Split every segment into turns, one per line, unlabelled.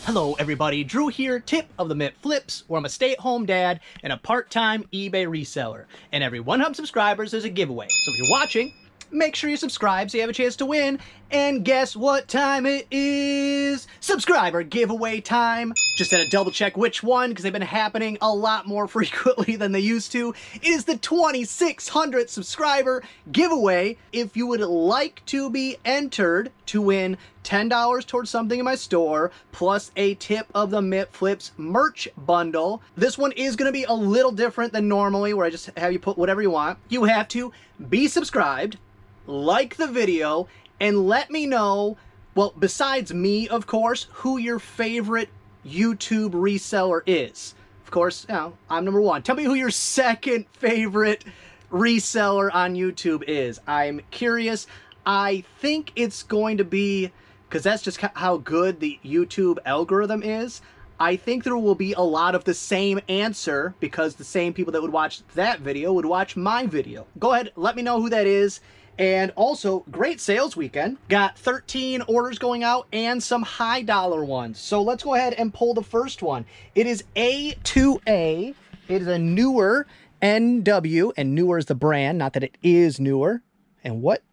Hello everybody, Drew here, tip of the Mint Flips, where I'm a stay-at-home dad and a part-time eBay reseller. And every 100 subscribers there's a giveaway. So if you're watching, make sure you subscribe so you have a chance to win. And guess what time it is? Subscriber giveaway time. Just had to double check which one, because they've been happening a lot more frequently than they used to. It is the 2600 subscriber giveaway. If you would like to be entered to win $10 towards something in my store, plus a tip of the Mint Flips merch bundle. This one is going to be a little different than normally, where I just have you put whatever you want. You have to be subscribed, like the video, and let me know, well, besides me, of course, who your favorite YouTube reseller is. Of course, you know, I'm number one. Tell me who your second favorite reseller on YouTube is. I'm curious. I think it's going to be, because that's just how good the YouTube algorithm is, I think there will be a lot of the same answer, because the same people that would watch that video would watch my video. Go ahead, let me know who that is. And also, great sales weekend. Got 13 orders going out and some high dollar ones. So let's go ahead and pull the first one. It is A2A. It is a newer NW, and newer is the brand, not that it is newer. And what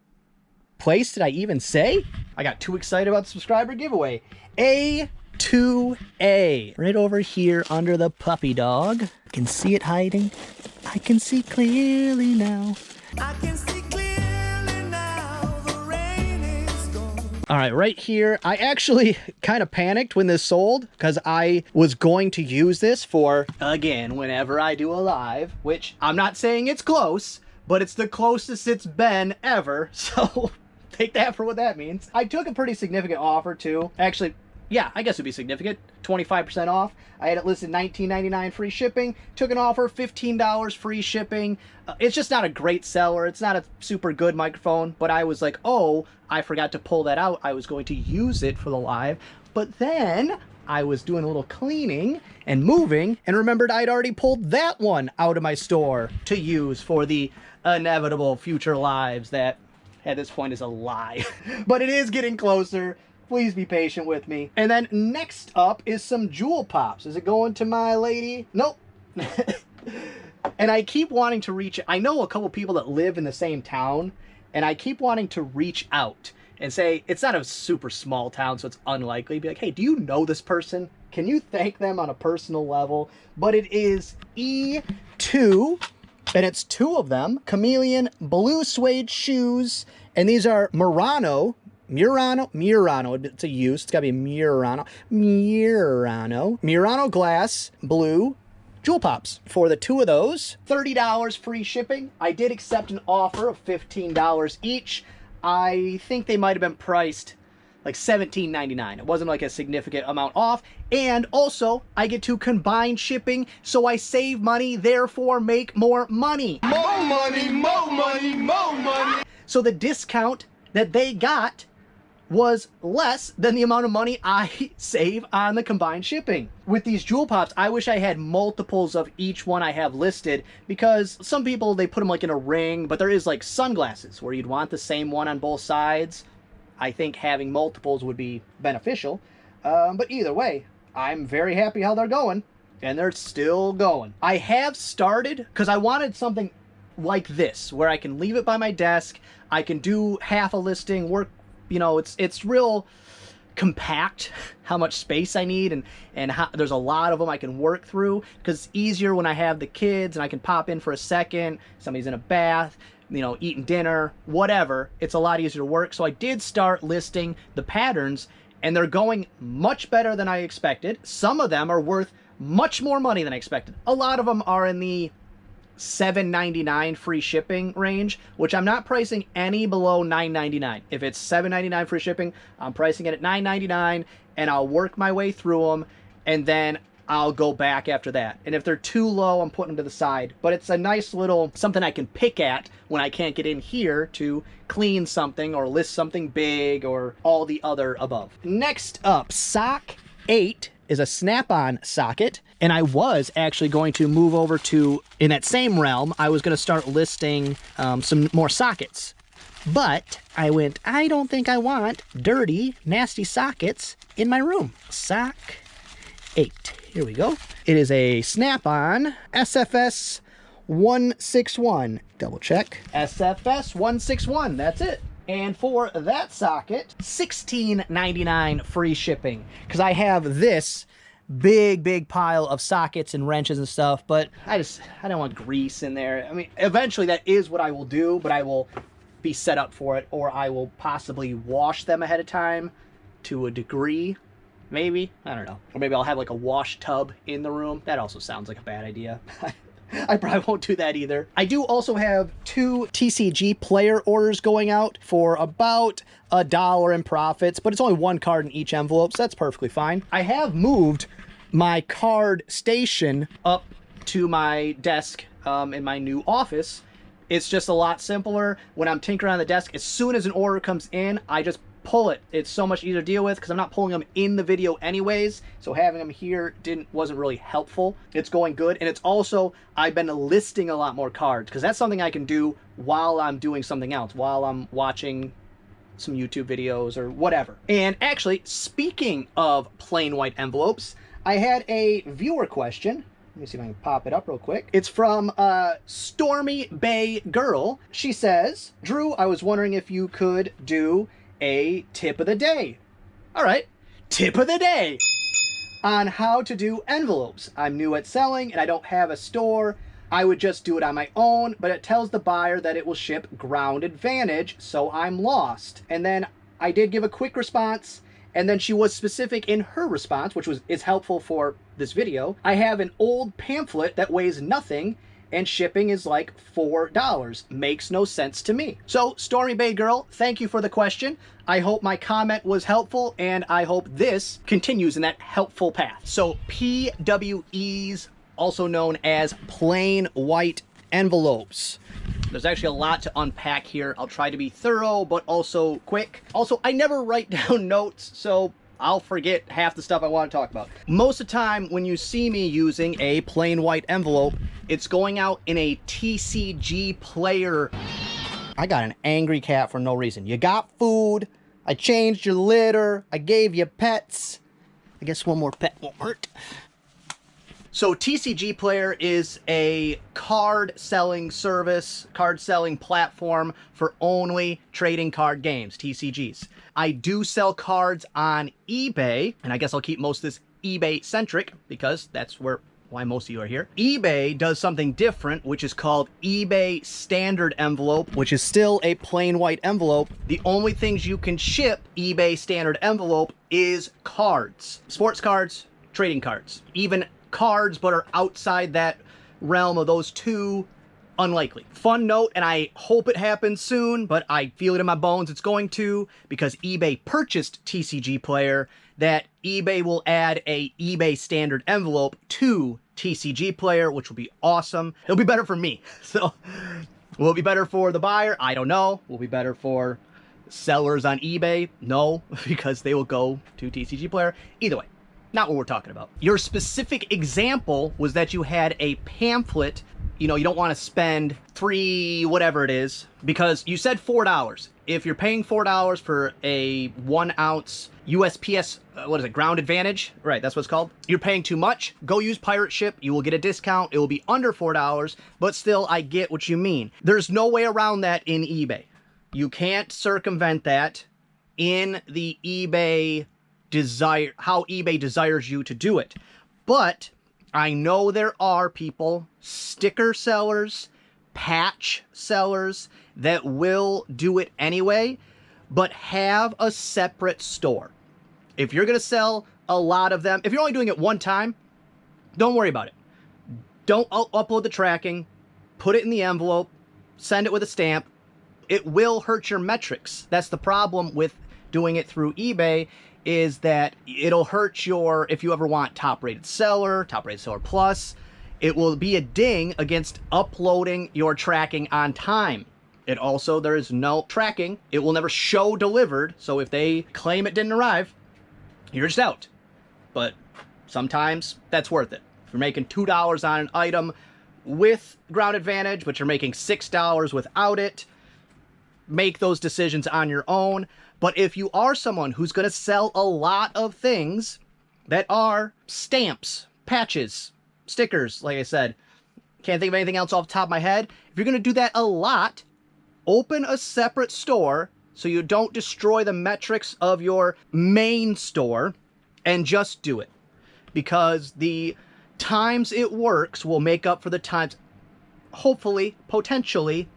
place did I even say? I got too excited about the subscriber giveaway. A2A. Right over here under the puppy dog. I can see it hiding. I can see clearly now. I can see clearly now. The rain is gone. All right, right here. I actually kind of panicked when this sold, because I was going to use this for, again, whenever I do a live, which I'm not saying it's close, but it's the closest it's been ever. So take that for what that means. I took a pretty significant offer too. Actually, yeah, I guess it'd be significant. 25% off. I had it listed $19.99 free shipping. Took an offer, $15 free shipping. It's just not a great seller. It's not a super good microphone, but I was like, oh, I forgot to pull that out. I was going to use it for the live, but then I was doing a little cleaning and moving and remembered I'd already pulled that one out of my store to use for the inevitable future lives that at this point is a lie. But it is getting closer. Please be patient with me. And then next up is some jewel pops. Is it going to my lady? Nope. And I keep wanting to reach, I know a couple people that live in the same town, and I keep wanting to reach out and say, it's not a super small town, so it's unlikely. Be like, hey, do you know this person? Can you thank them on a personal level? But it is E2, and it's two of them. Chameleon blue suede shoes, and these are Murano, it's a use, it's gotta be Murano glass blue jewel pops. For the two of those, $30 free shipping. I did accept an offer of $15 each. I think they might have been priced like $17.99. It wasn't like a significant amount off. And also, I get to combine shipping, so I save money, therefore make more money. More money, more money, more money. So the discount that they got was less than the amount of money I save on the combined shipping. With these jewel pops, I wish I had multiples of each one I have listed, because some people, they put them like in a ring, but there is like sunglasses where you'd want the same one on both sides. I think having multiples would be beneficial. But either way, I'm very happy how they're going, and they're still going. I have started, because I wanted something like this, where I can leave it by my desk, I can do half a listing, work, you know, it's real compact how much space I need, and how, there's a lot of them I can work through, because it's easier when I have the kids and I can pop in for a second, somebody's in a bath, you know, eating dinner, whatever. It's a lot easier to work. So I did start listing the patterns, and they're going much better than I expected. Some of them are worth much more money than I expected. A lot of them are in the $7.99 free shipping range, which I'm not pricing any below $9.99. If it's $7.99 free shipping, I'm pricing it at $9.99, and I'll work my way through them, and then I'll go back after that. And if they're too low, I'm putting them to the side. But it's a nice little something I can pick at when I can't get in here to clean something or list something big or all the other above. Next up, Sock 8 is a snap-on socket, and I was actually going to move over to, in that same realm, I was going to start listing some more sockets. But I went, I don't think I want dirty, nasty sockets in my room. Sock Here we go. It is a Snap-on SFS 161. Double check. SFS 161. That's it. And for that socket, $16.99 free shipping. Because I have this big pile of sockets and wrenches and stuff, but I don't want grease in there. I mean, eventually that is what I will do, but I will be set up for it, or I will possibly wash them ahead of time to a degree. Maybe. I don't know. Or maybe I'll have like a wash tub in the room. That also sounds like a bad idea. I probably won't do that either. I do also have 2 TCG player orders going out for about $1 in profits, but it's only 1 card in each envelope, so that's perfectly fine. I have moved my card station up to my desk in my new office. It's just a lot simpler. When I'm tinkering on the desk, as soon as an order comes in, I just pull it. It's so much easier to deal with because I'm not pulling them in the video anyways, so having them here wasn't really helpful. It's going good, and it's also, I've been listing a lot more cards because that's something I can do while I'm doing something else, while I'm watching some YouTube videos or whatever. And actually, speaking of plain white envelopes, I had a viewer question. Let me see if I can pop it up real quick. It's from Stormy Bay Girl. She says, Drew, I was wondering if you could do a tip of the day. All right, tip of the day on how to do envelopes. I'm new at selling and I don't have a store. I would just do it on my own, but it tells the buyer that it will ship ground advantage, so I'm lost. And then I did give a quick response, and then she was specific in her response, which is helpful for this video. I have an old pamphlet that weighs nothing and shipping is like $4. Makes no sense to me. So, Stormy Bay Girl, thank you for the question. I hope my comment was helpful, and I hope this continues in that helpful path. So, PWEs, also known as plain white envelopes. There's actually a lot to unpack here. I'll try to be thorough, but also quick. Also, I never write down notes, so I'll forget half the stuff I want to talk about. Most of the time, when you see me using a plain white envelope, it's going out in a TCG player. I got an angry cat for no reason. You got food, I changed your litter, I gave you pets. I guess one more pet won't hurt. So TCG Player is a card selling service, card selling platform for only trading card games, TCGs. I do sell cards on eBay, and I guess I'll keep most of this eBay centric because that's why most of you are here. eBay does something different, which is called eBay Standard Envelope, which is still a plain white envelope. The only things you can ship eBay Standard Envelope is cards, sports cards, trading cards, even cards but are outside that realm of those two, unlikely. Fun note, and I hope it happens soon, but I feel it in my bones it's going to, because eBay purchased TCG Player, that eBay will add a eBay Standard Envelope to TCG Player, which will be awesome. It'll be better for me. So, will it be better for the buyer? I don't know. Will it be better for sellers on eBay? No, because they will go to TCG Player. Either way, not what we're talking about. Your specific example was that you had a pamphlet. You know, you don't want to spend $3, whatever it is, because you said $4. If you're paying $4 for a 1 ounce USPS, what is it, ground advantage? Right, that's what it's called. You're paying too much. Go use Pirate Ship. You will get a discount. It will be under $4, but still, I get what you mean. There's no way around that in eBay. You can't circumvent that in the eBay how eBay desires you to do it. But I know there are people, sticker sellers, patch sellers, that will do it anyway, but have a separate store. If you're going to sell a lot of them, if you're only doing it one time, don't worry about it. Don't upload the tracking, put it in the envelope, send it with a stamp. It will hurt your metrics. That's the problem with doing it through eBay, is that it'll hurt your, if you ever want top rated seller plus, it will be a ding against uploading your tracking on time. It also, there is no tracking. It will never show delivered. So if they claim it didn't arrive, you're just out. But sometimes that's worth it. If you're making $2 on an item with ground advantage, but you're making $6 without it, make those decisions on your own. But if you are someone who's going to sell a lot of things, that are stamps, patches, stickers, like I said. Can't think of anything else off the top of my head. If you're going to do that a lot, open a separate store so you don't destroy the metrics of your main store, and just do it. Because the times it works will make up for the times, hopefully, potentially,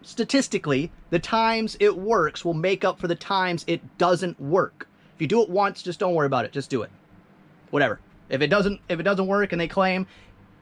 statistically, the times it works will make up for the times it doesn't work. If you do it once, just don't worry about it. Just do it. Whatever. If it doesn't work and they claim,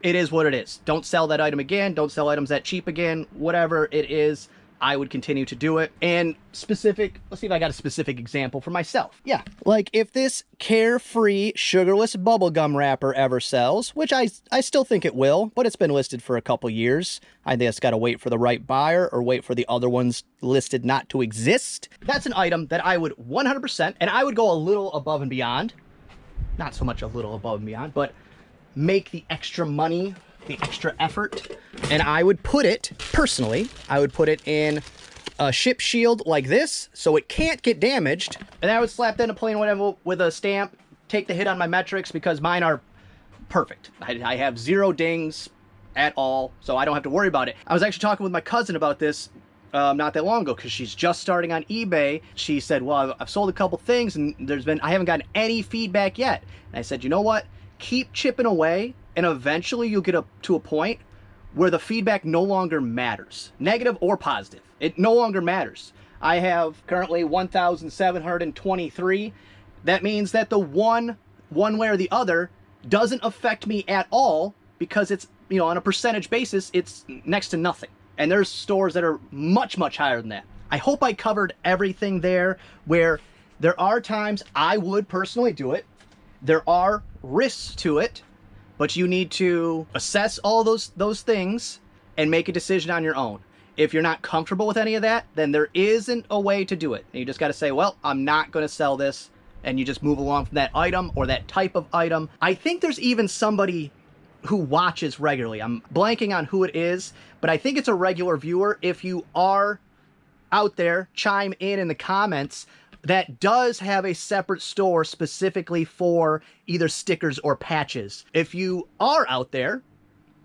it is what it is. Don't sell that item again. Don't sell items that cheap again. Whatever it is, I would continue to do it. And specific, let's see if I got a specific example for myself. Yeah, like if this Carefree sugarless bubblegum wrapper ever sells, which I still think it will, but it's been listed for a couple years. I think it's got to wait for the right buyer or wait for the other ones listed not to exist. That's an item that I would 100%, and I would go a little above and beyond. Not so much a little above and beyond, but make the extra money, the extra effort, and I would put it, personally, I would put it in a ship shield like this, so it can't get damaged, and I would slap that in a plain whatever with a stamp, take the hit on my metrics, because mine are perfect. I have 0 dings at all, so I don't have to worry about it. I was actually talking with my cousin about this not that long ago, because she's just starting on eBay. She said, well, I've sold a couple things, and I haven't gotten any feedback yet. And I said, you know what? Keep chipping away, and eventually you'll get up to a point where the feedback no longer matters. Negative or positive. It no longer matters. I have currently 1,723. That means that the one way or the other doesn't affect me at all, because it's, you know, on a percentage basis, it's next to nothing. And there's stores that are much, much higher than that. I hope I covered everything there, where there are times I would personally do it. There are risks to it, but you need to assess all those things and make a decision on your own. If you're not comfortable with any of that, then there isn't a way to do it. And you just got to say, well, I'm not going to sell this, and you just move along from that item or that type of item. I think there's even somebody who watches regularly. I'm blanking on who it is, but I think it's a regular viewer. If you are out there, chime in the comments. That does have a separate store specifically for either stickers or patches. If you are out there,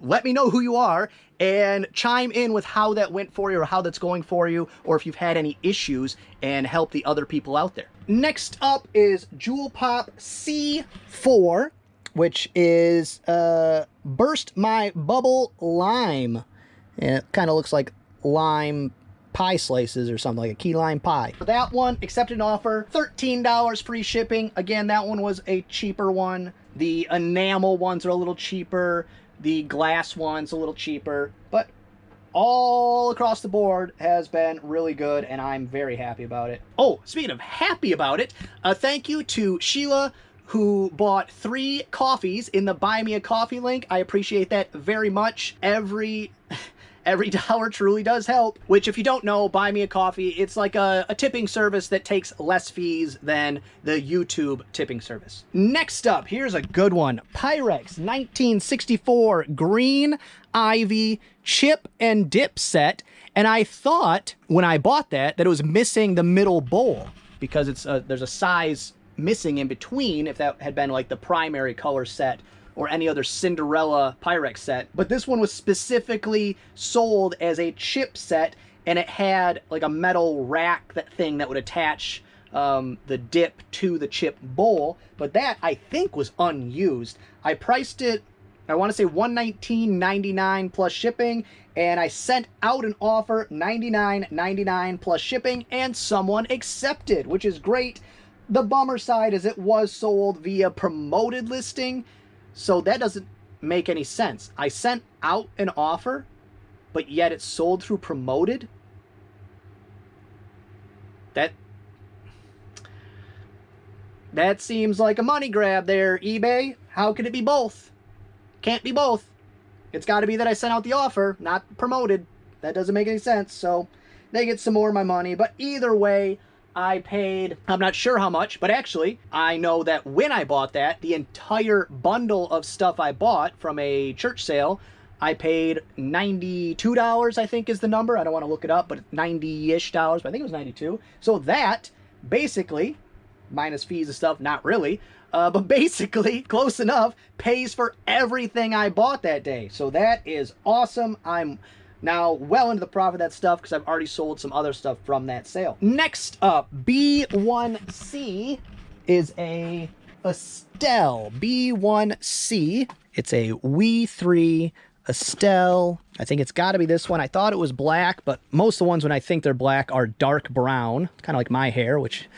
let me know who you are and chime in with how that went for you, or how that's going for you, or if you've had any issues, and help the other people out there. Next up is Jewel Pop C4, which is Burst My Bubble Lime. And it kind of looks like lime pie slices or something, like a key lime pie. For that one, accepted an offer, $13 free shipping. Again, that one was a cheaper one. The enamel ones are a little cheaper. The glass ones a little cheaper. But all across the board has been really good, and I'm very happy about it. Oh, speaking of happy about it, thank you to Sheila, who bought 3 coffees in the Buy Me a Coffee link. I appreciate that very much. Every dollar truly does help, which, if you don't know, Buy Me a Coffee, it's like a tipping service that takes less fees than the YouTube tipping service. Next up, here's a good one. Pyrex 1964 Green Ivy Chip and Dip set. And I thought, when I bought that it was missing the middle bowl, because it's there's a size missing in between, if that had been like the primary color set or any other Cinderella Pyrex set. But this one was specifically sold as a chip set, and it had like a metal rack, that thing that would attach the dip to the chip bowl. But that, I think, was unused. I priced it, I want to say $119.99 plus shipping, and I sent out an offer, $99.99 plus shipping, and someone accepted, which is great. The bummer side is it was sold via promoted listing, so that doesn't make any sense. I sent out an offer, but yet it's sold through promoted? That seems like a money grab there, eBay. How can it be both? Can't be both. It's got to be that I sent out the offer, not promoted. That doesn't make any sense, so they get some more of my money. But either way, I paid, I'm not sure how much, but actually, I know that when I bought that, the entire bundle of stuff I bought from a church sale, I paid $92, I think is the number. I don't want to look it up, but 90-ish dollars, but I think it was 92. So that, basically, minus fees and stuff, not really, but basically, close enough, pays for everything I bought that day. So that is awesome. I'm now well into the profit of that stuff because I've already sold some other stuff from that sale. Next up, B1C is a Estelle B1C. It's a We3 Estelle. I think it's got to be this one. I thought it was black, but most of the ones when I think they're black are dark brown, kind of like my hair, which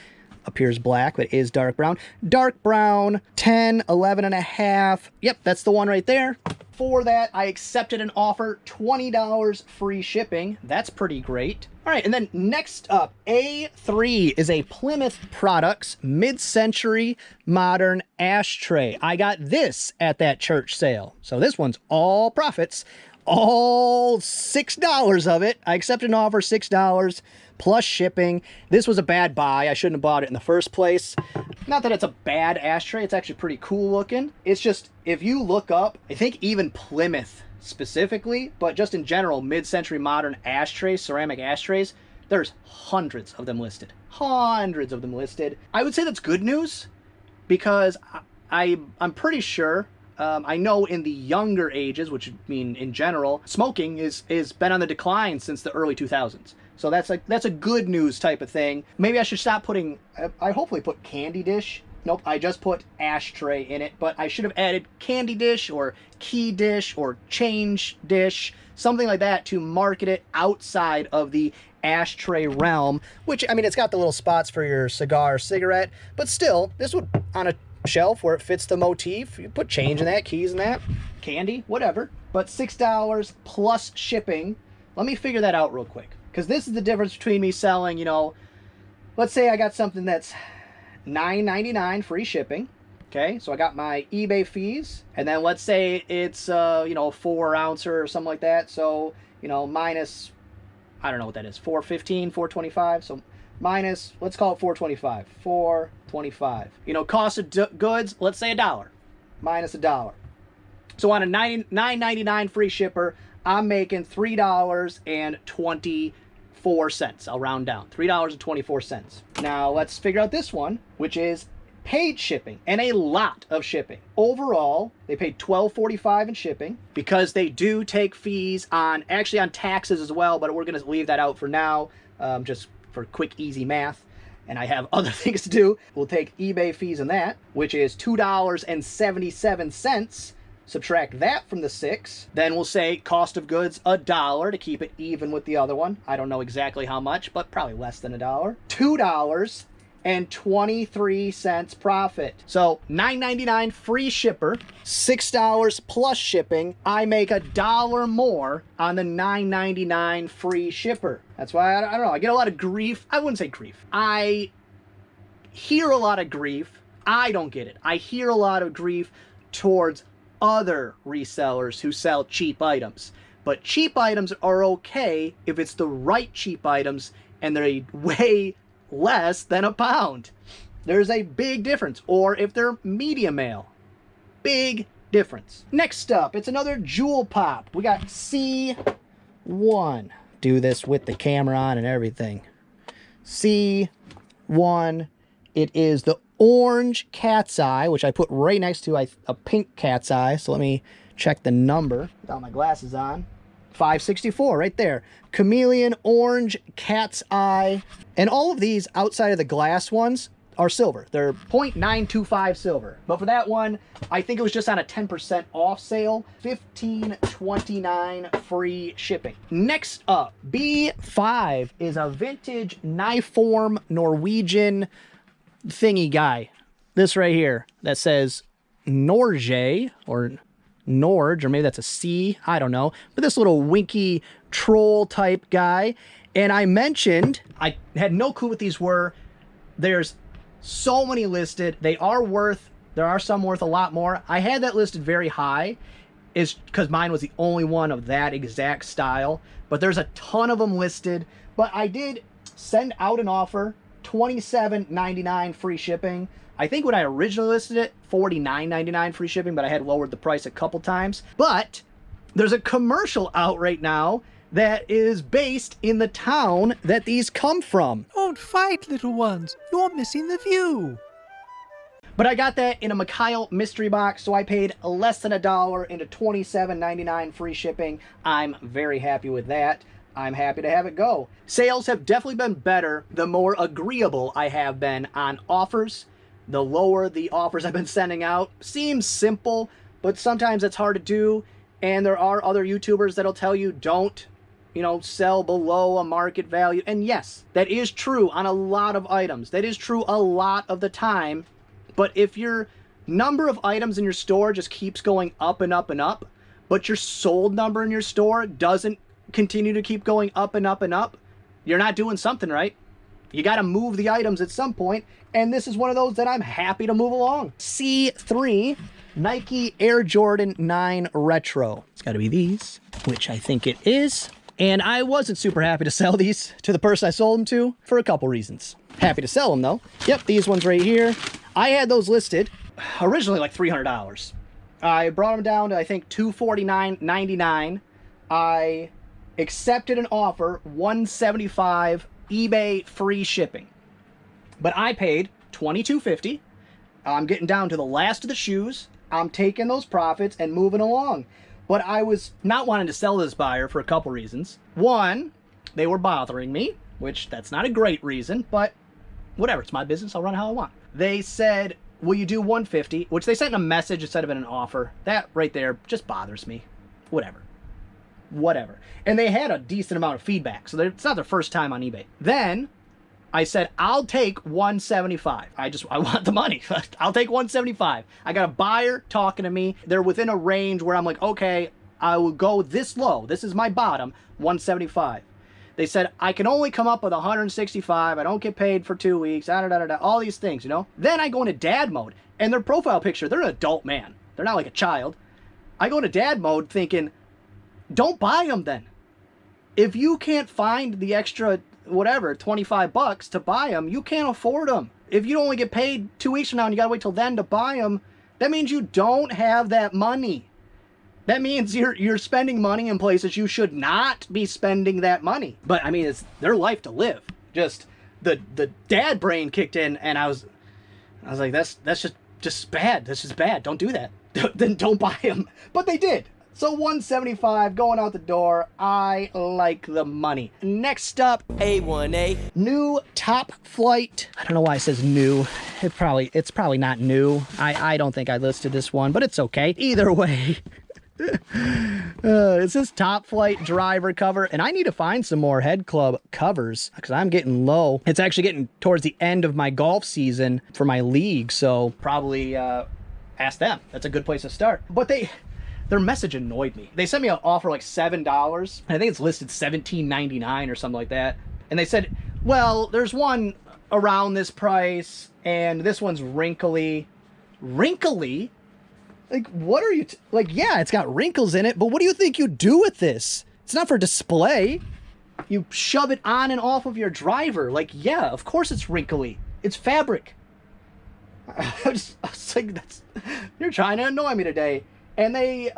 appears black, but is dark brown. Dark brown, 10, 11 and a half. Yep, that's the one right there. For that, I accepted an offer, $20 free shipping. That's pretty great. All right, and then next up, A3 is a Plymouth Products mid-century modern ashtray. I got this at that church sale. So this one's all profits, all $6 of it. I accepted an offer, $6 plus shipping. This was a bad buy. I shouldn't have bought it in the first place. Not that it's a bad ashtray. It's actually pretty cool looking. It's just, if you look up, I think even Plymouth specifically, but just in general, mid-century modern ashtrays, ceramic ashtrays, there's hundreds of them listed. Hundreds of them listed. I would say that's good news because I'm pretty sure, I know in the younger ages, which would mean in general, smoking is been on the decline since the early 2000s. So that's a good news type of thing. Maybe I should stop putting, I hopefully put candy dish. Nope, I just put ashtray in it, but I should have added candy dish or key dish or change dish, something like that to market it outside of the ashtray realm, which, I mean, it's got the little spots for your cigar or cigarette, but still, this would, on a shelf where it fits the motif, you put change in that, keys in that, candy, whatever. But $6 plus shipping. Let me figure that out real quick, because this is the difference between me selling, you know, let's say I got something that's $9.99 free shipping. Okay, so I got my eBay fees, and then let's say it's you know, 4 ouncer or something like that. So, you know, minus, I don't know what that is, 415, 425. So minus, let's call it 425. 425. You know, cost of goods, let's say $1 minus $1. So on a $9.99 free shipper, I'm making $3.24. I'll round down, $3.24. Now let's figure out this one, which is paid shipping, and a lot of shipping. Overall, they paid $12.45 in shipping because they do take fees on, actually on taxes as well, but we're gonna leave that out for now, just for quick, easy math. And I have other things to do. We'll take eBay fees on that, which is $2.77. Subtract that from the 6, then we'll say cost of goods $1 to keep it even with the other one. I don't know exactly how much, but probably less than $1. $2.23 profit. So $9.99 free shipper, $6 plus shipping. I make $1 more on the $9.99 free shipper. That's why I don't know. I get a lot of grief. I wouldn't say grief. I hear a lot of grief. I don't get it. I hear a lot of grief towards other resellers who sell cheap items. But cheap items are okay if it's the right cheap items and they're way less than £1. There's a big difference. Or if they're medium mail. Big difference. Next up, it's another jewel pop. We got C1. Do this with the camera on and everything. C1. It is the orange cat's eye, which I put right next to a pink cat's eye. So let me check the number without my glasses on. 564 right there. Chameleon orange cat's eye. And all of these outside of the glass ones are silver. They're 0.925 silver. But for that one, I think it was just on a 10% off sale. $15.29 free shipping. Next up, B5 is a vintage knife form Norwegian thingy guy. This right here that says Norge or Norge, or maybe that's a C, I don't know. But this little winky troll type guy. And I mentioned, I had no clue what these were. There's so many listed. There are some worth a lot more. I had that listed very high, is because mine was the only one of that exact style. But there's a ton of them listed. But I did send out an offer, $27.99 free shipping. I think when I originally listed it, $49.99 free shipping, but I had lowered the price a couple times. But there's a commercial out right now that is based in the town that these come from.
Don't fight, little ones. You're missing the view.
But I got that in a Mikhail mystery box, so I paid less than $1 into $27.99 free shipping. I'm very happy with that. I'm happy to have it go. Sales have definitely been better the more agreeable I have been on offers. The lower the offers I've been sending out. Seems simple, but sometimes it's hard to do. And there are other YouTubers that'll tell you don't, you know, sell below a market value. And yes, that is true on a lot of items. That is true a lot of the time. But if your number of items in your store just keeps going up and up and up, but your sold number in your store doesn't continue to keep going up and up and up, you're not doing something right. You got to move the items at some point, and this is one of those that I'm happy to move along. C3 Nike Air Jordan 9 Retro. It's got to be these, which I think it is. And I wasn't super happy to sell these to the person I sold them to for a couple reasons. Happy to sell them though. Yep, these ones right here. I had those listed originally like $300. I brought them down to I think $249.99. I accepted an offer, $175 eBay free shipping. But I paid $22.50. I'm getting down to the last of the shoes. I'm taking those profits and moving along. But I was not wanting to sell this buyer for a couple reasons. One, they were bothering me, which that's not a great reason, but whatever, it's my business, I'll run how I want. They said, will you do $150, which they sent in a message instead of in an offer. That right there just bothers me. Whatever. And they had a decent amount of feedback, so it's not their first time on eBay. Then I said, I'll take $175. I want the money. I'll take $175. I got a buyer talking to me. They're within a range where I'm like, okay, I will go this low. This is my bottom, $175. They said, I can only come up with $165. I don't get paid for 2 weeks, all these things, you know? Then I go into dad mode, and their profile picture, they're an adult man. They're not like a child. I go into dad mode thinking, don't buy them then. If you can't find the extra, whatever, 25 bucks to buy them, you can't afford them. If you only get paid 2 weeks from now and you gotta wait till then to buy them, that means you don't have that money. That means you're spending money in places you should not be spending that money. But I mean, it's their life to live. Just the dad brain kicked in, and I was like, that's just bad. This is bad. Don't do that. Then don't buy them. But they did. So $175 going out the door. I like the money. Next up, A1A. New Top Flight. I don't know why it says new. It's probably not new. I don't think I listed this one, but it's okay. Either way. It says Top Flight driver cover, and I need to find some more Head Club covers because I'm getting low. It's actually getting towards the end of my golf season for my league, so probably ask them. That's a good place to start. But their message annoyed me. They sent me an offer like $7. I think it's listed $17.99 or something like that. And they said, well, there's one around this price, and this one's wrinkly. Wrinkly? Like, what are you... like, yeah, it's got wrinkles in it, but what do you think you do with this? It's not for display. You shove it on and off of your driver. Like, yeah, of course it's wrinkly. It's fabric. I was like, you're trying to annoy me today. And they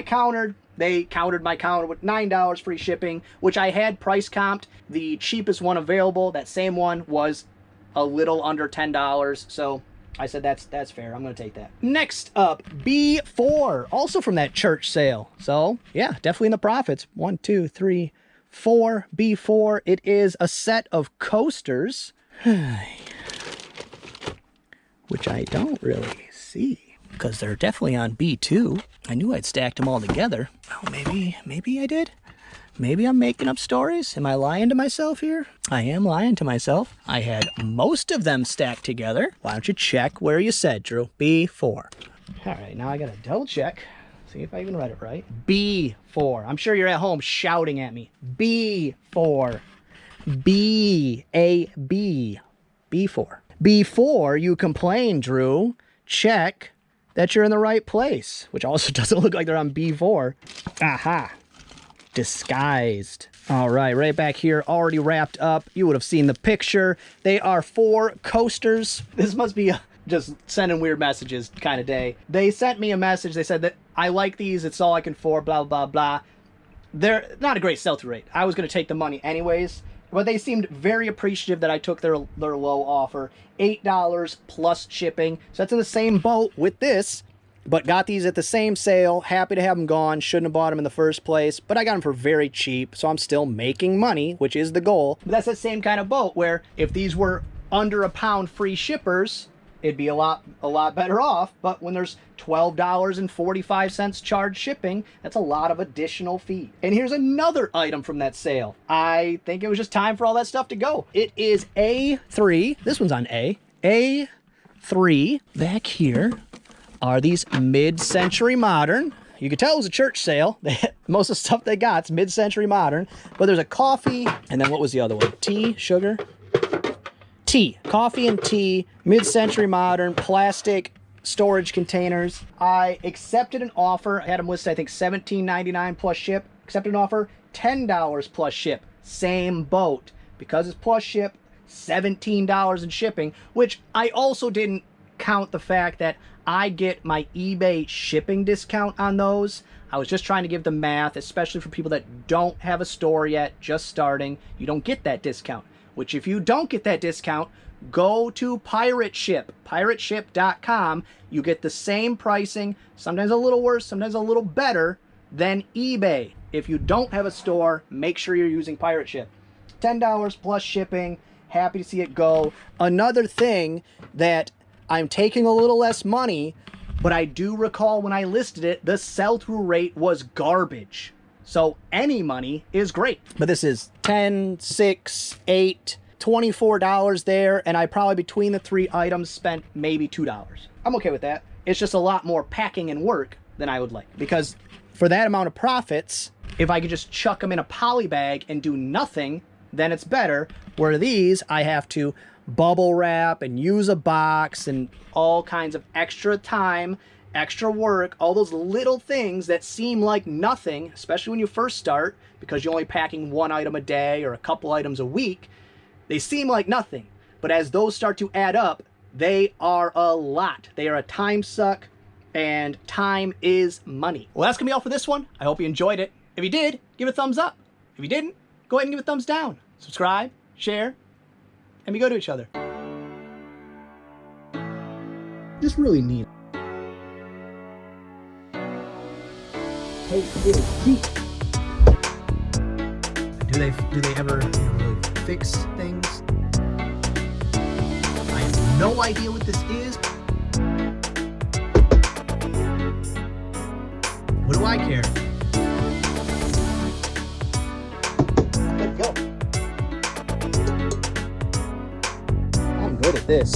countered my counter with $9 free shipping, which I had price comped. The cheapest one available, that same one, was a little under $10. So I said, that's fair. I'm going to take that. Next up, B4, also from that church sale. So yeah, definitely in the profits. 1, 2, 3, 4, B4. It is a set of coasters, which I don't really see, because they're definitely on B2. I knew I'd stacked them all together. Oh, maybe I did. Maybe I'm making up stories. Am I lying to myself here? I am lying to myself. I had most of them stacked together. Why don't you check where you said, Drew? B4. All right, now I gotta double check. See if I even read it right. B4. I'm sure you're at home shouting at me. B4. B-A-B. B4. Before you complain, Drew, check that you're in the right place, which also doesn't look like they're on B4. Aha. Disguised. All right, right back here, already wrapped up. You would have seen the picture. They are 4 coasters. This must be just sending weird messages kind of day. They sent me a message. They said that I like these. It's all I can afford, blah, blah, blah. They're not a great sell-through rate. I was going to take the money anyways, But they seemed very appreciative that I took their low offer. $8 plus shipping. So that's in the same boat with this. But got these at the same sale. Happy to have them gone. Shouldn't have bought them in the first place. But I got them for very cheap. So I'm still making money, which is the goal. But that's the same kind of boat where if these were under £1 free shippers, it'd be a lot better off. But when there's $12.45 charged shipping, that's a lot of additional fee. And here's another item from that sale. I think it was just time for all that stuff to go. It is A3. This one's on A. A3. Back here are these mid-century modern. You can tell it was a church sale. Most of the stuff they got is mid-century modern. But there's a coffee, and then what was the other one? Tea, sugar? Tea. Coffee and tea, mid-century modern, plastic storage containers. I accepted an offer. I had them listed, I think, $17.99 plus ship. Accepted an offer, $10 plus ship. Same boat. Because it's plus ship, $17 in shipping, which I also didn't count the fact that I get my eBay shipping discount on those. I was just trying to give the math, especially for people that don't have a store yet, just starting. You don't get that discount, which if you don't get that discount, go to pirateship.com. You get the same pricing, sometimes a little worse, sometimes a little better than eBay. If you don't have a store, make sure you're using Pirate Ship. $10 plus shipping. Happy to see it go. Another thing that I'm taking a little less money, but I do recall when I listed it, the sell-through rate was garbage. So any money is great. But this is $10, $6, $8, $24 there, and I probably between the 3 items spent maybe $2. I'm okay with that. It's just a lot more packing and work than I would like. Because for that amount of profits, if I could just chuck them in a poly bag and do nothing, then it's better. Where these, I have to bubble wrap and use a box and all kinds of extra time, extra work, all those little things that seem like nothing, especially when you first start, because you're only packing 1 item a day or a couple items a week. They seem like nothing, but as those start to add up, they are a lot. They are a time suck, and time is money. Well, that's gonna be all for this one. I hope you enjoyed it. If you did, give it a thumbs up. If you didn't, go ahead and give it a thumbs down. Subscribe, share, and be good to each other. Just really neat. Hey, little feet. Do they ever really fix things? I have no idea what this is. What do I care? Let's go. I'm good at this.